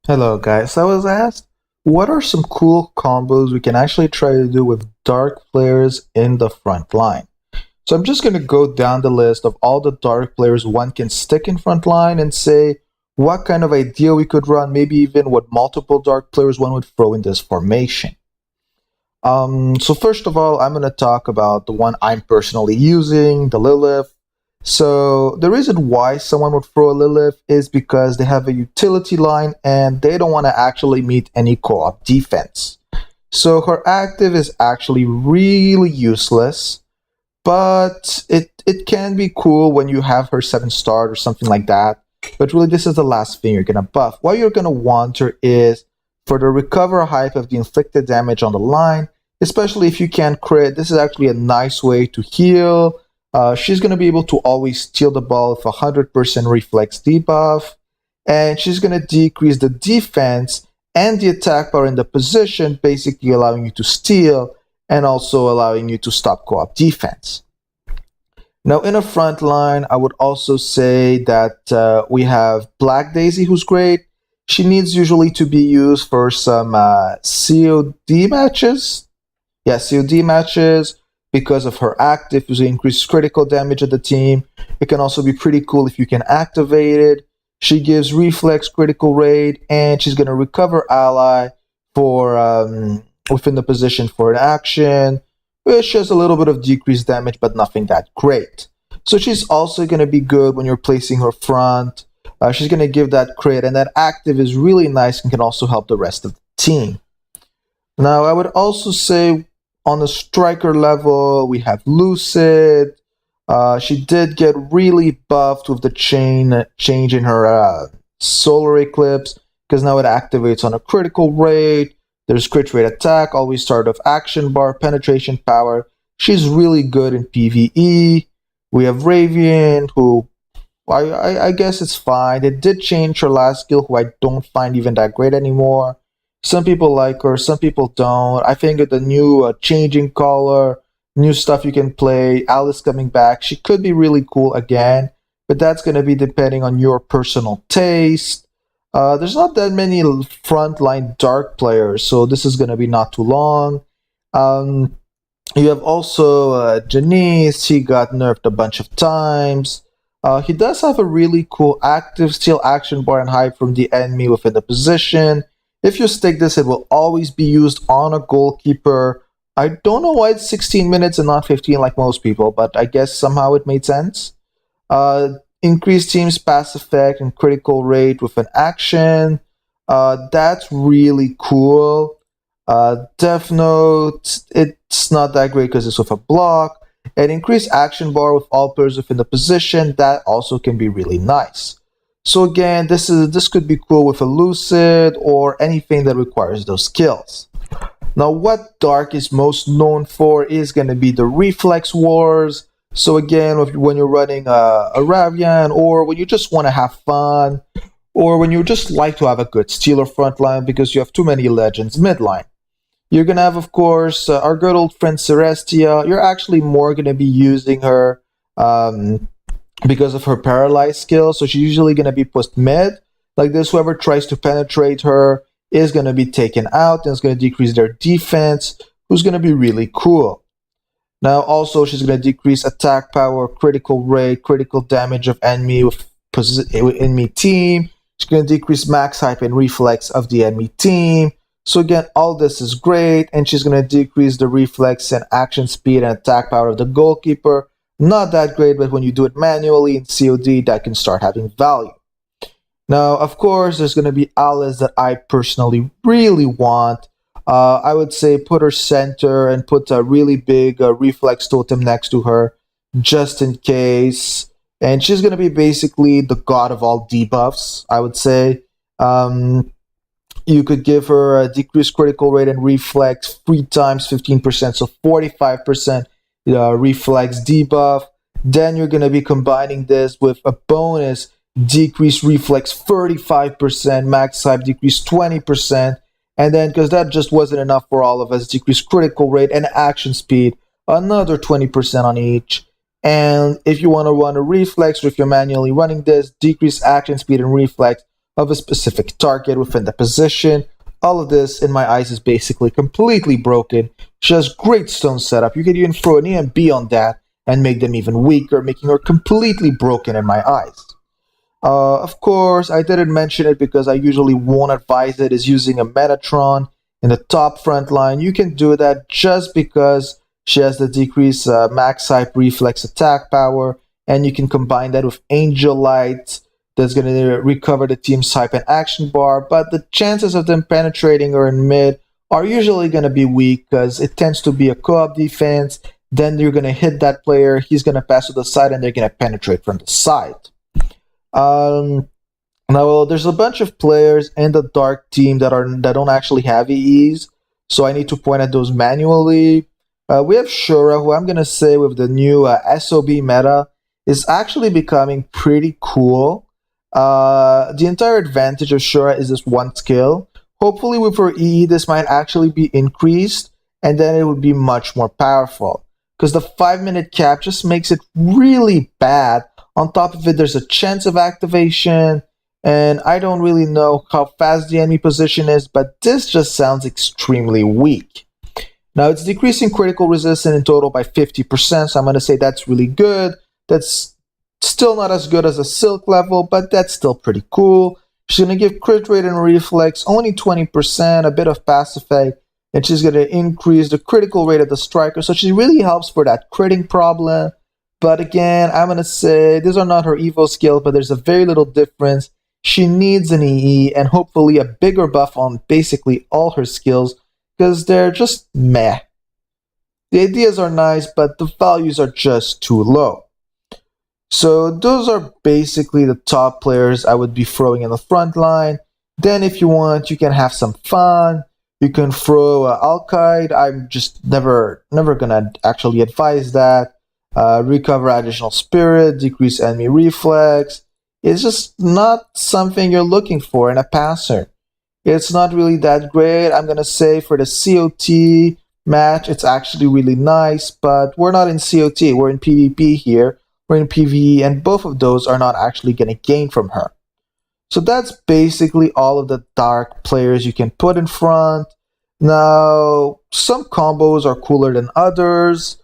Hello guys, I was asked, what are some cool combos we can actually try to do with dark players in the front line? So I'm just going to go down the list of all the dark players one can stick in front line and say what kind of idea we could run, maybe even what multiple dark players one would throw in this formation. So first of all, I'm going to talk about the one I'm personally using, the Lilith. So the reason why someone would throw a Lilith is because they have a utility line and they don't want to actually meet any co-op defense. So her active is actually really useless, but it can be cool when you have her 7-star or something like that. But really, this is the last thing you're going to buff. What you're going to want her is for the recover hype of the inflicted damage on the line, especially if you can't crit. This is actually a nice way to heal. She's going to be able to always steal the ball with 100% reflex debuff, and she's going to decrease the defense and the attack power in the position, basically allowing you to steal and also allowing you to stop co-op defense. Now, in a front line, I would also say that we have Black Daisy, who's great. She needs usually to be used for some COD matches. Yeah, COD matches because of her active, which increases critical damage of the team. It can also be pretty cool if you can activate it. She gives reflex critical rate, and she's going to recover ally for within the position for an action, which has a little bit of decreased damage, but nothing that great. So she's also going to be good when you're placing her front. She's going to give that crit, and that active is really nice and can also help the rest of the team. Now, I would also say on the striker level, we have Lucid. She did get really buffed with the change in her solar eclipse, because now it activates on a critical rate. There's crit rate attack, always start of action bar, penetration power. She's really good in PvE. We have Ravian, who I guess it's fine. It did change her last skill, who I don't find even that great anymore. Some people like her, some people don't. I think with the new changing color, new stuff you can play, Alice coming back, she could be really cool again, but that's going to be depending on your personal taste. There's not that many frontline dark players, so this is going to be not too long. You have also Janice. He got nerfed a bunch of times. He does have a really cool active steal action bar and hype from the enemy within the position. If you stick this, it will always be used on a goalkeeper. I don't know why it's 16 minutes and not 15 like most people, but I guess somehow it made sense. Increased team's pass effect and critical rate with an action. That's really cool. Death Note, it's not that great because it's with a block. And increased action bar with all players within the position, that also can be really nice. So again, this could be cool with a Lucid or anything that requires those skills. Now, what Dark is most known for is going to be the Reflex Wars. So again, when you're running a Ravian, or when you just want to have fun, or when you just like to have a good stealer frontline because you have too many legends midline. You're going to have, of course, our good old friend Celestia. You're actually more going to be using her because of her paralyzed skill. So she's usually going to be pushed mid. Like this, whoever tries to penetrate her is going to be taken out, and it's going to decrease their defense, who's going to be really cool. Now, also, she's going to decrease attack power, critical rate, critical damage of enemy team. She's going to decrease max hype and reflex of the enemy team. So again, all this is great, and she's going to decrease the reflex and action speed and attack power of the goalkeeper. Not that great, but when you do it manually in COD, that can start having value. Now, of course, there's going to be Alice that I personally really want. I would say put her center and put a really big reflex totem next to her, just in case. And she's going to be basically the god of all debuffs, I would say. You could give her a decreased critical rate and reflex 3 times 15%, so 45% reflex debuff. Then you're going to be combining this with a bonus decreased reflex 35%, max hype decrease 20%, and then because that just wasn't enough for all of us, decreased critical rate and action speed another 20% on each. And if you want to run a reflex, or if you're manually running this, decrease action speed and reflex of a specific target within the position. All of this, in my eyes, is basically completely broken. She has great stone setup. You could even throw an EMB on that and make them even weaker, making her completely broken in my eyes. Of course, I didn't mention it because I usually won't advise it, is using a Metatron in the top front line. You can do that just because she has the decreased max hype reflex attack power, and you can combine that with Angel Light that's going to recover the team's hype and action bar, but the chances of them penetrating her in mid are usually going to be weak because it tends to be a co-op defense. Then you're going to hit that player, he's going to pass to the side, and they're going to penetrate from the side. Now there's a bunch of players in the dark team that don't actually have EEs, so I need to point at those manually. We have Shura, who I'm gonna say with the new SOB meta is actually becoming pretty cool. The entire advantage of Shura is this one skill. Hopefully with her EE this might actually be increased, and then it would be much more powerful. Because the 5-minute cap just makes it really bad. On top of it, there's a chance of activation, and I don't really know how fast the enemy position is, but this just sounds extremely weak. Now, it's decreasing critical resistance in total by 50%, so I'm going to say that's really good. That's still not as good as a Silk level, but that's still pretty cool. She's going to give crit rate and reflex only 20%, a bit of pass effect, and she's going to increase the critical rate of the striker, so she really helps for that critting problem. But again, I'm going to say these are not her Evo skills, but there's a very little difference. She needs an EE and hopefully a bigger buff on basically all her skills because they're just meh. The ideas are nice, but the values are just too low. So those are basically the top players I would be throwing in the front line. Then if you want, you can have some fun. You can throw Alkaid. I'm just never going to actually advise that. Recover additional spirit, decrease enemy reflex. It's just not something you're looking for in a passer. It's not really that great. I'm going to say for the COT match, it's actually really nice, but we're not in COT. We're in PvP here. We're in PvE, and both of those are not actually going to gain from her. So that's basically all of the dark players you can put in front. Now, some combos are cooler than others.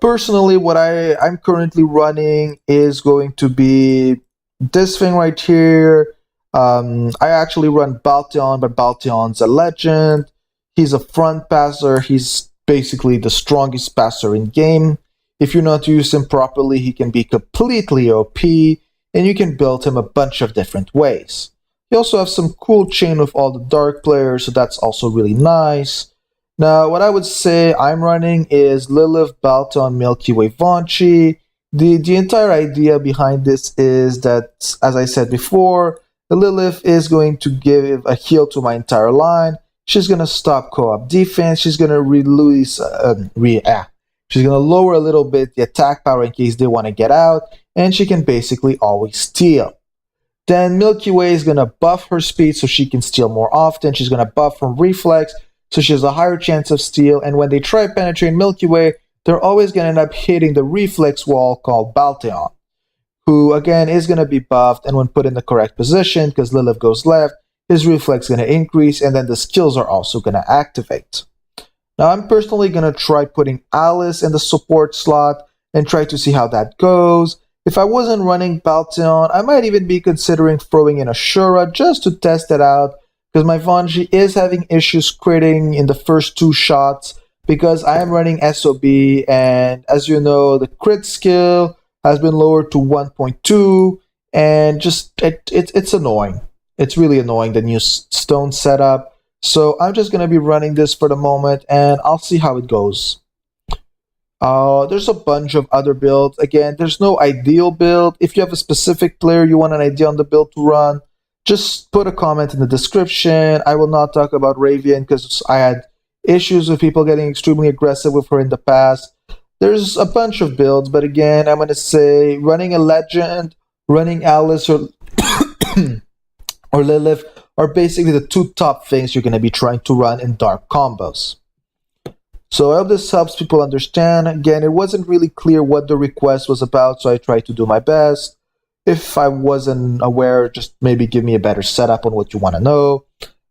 Personally, what I'm currently running is going to be this thing right here. I actually run Balteon, but Balteon's a legend. He's a front passer. He's basically the strongest passer in game. If you not use him properly, he can be completely OP, and you can build him a bunch of different ways. You also have some cool chain with all the dark players, so that's also really nice. Now, what I would say I'm running is Lilith, Balteon, Milky Way, Vonchi. The entire idea behind this is that, as I said before, the Lilith is going to give a heal to my entire line. She's going to stop co-op defense. She's going to release, she's going to lower a little bit the attack power in case they want to get out, and she can basically always steal. Then Milky Way is going to buff her speed so she can steal more often. She's going to buff her reflex so she has a higher chance of steal, and when they try penetrating Milky Way, they're always going to end up hitting the reflex wall called Balteon, who again is going to be buffed, and when put in the correct position, because Lilith goes left, his reflex is going to increase, and then the skills are also going to activate. Now I'm personally going to try putting Alice in the support slot and try to see how that goes. If I wasn't running Balteon, I might even be considering throwing in a Shura just to test it out, because my Vonji is having issues critting in the first 2 shots because I am running SOB, and as you know, the crit skill has been lowered to 1.2, and just it's annoying. It's really annoying, the new stone setup. So I'm just going to be running this for the moment, and I'll see how it goes. There's a bunch of other builds. Again, there's no ideal build. If you have a specific player you want an idea on the build to run, just put a comment in the description. I will not talk about Ravian because I had issues with people getting extremely aggressive with her in the past. There's a bunch of builds, but again, I'm going to say running a Legend, running Alice, or, or Lilith are basically the 2 top things you're going to be trying to run in dark combos. So I hope this helps people understand. Again, it wasn't really clear what the request was about, so I tried to do my best. If I wasn't aware, just maybe give me a better setup on what you want to know.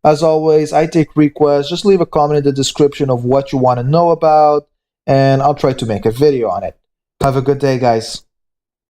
As always, I take requests. Just leave a comment in the description of what you want to know about, and I'll try to make a video on it. Have a good day, guys.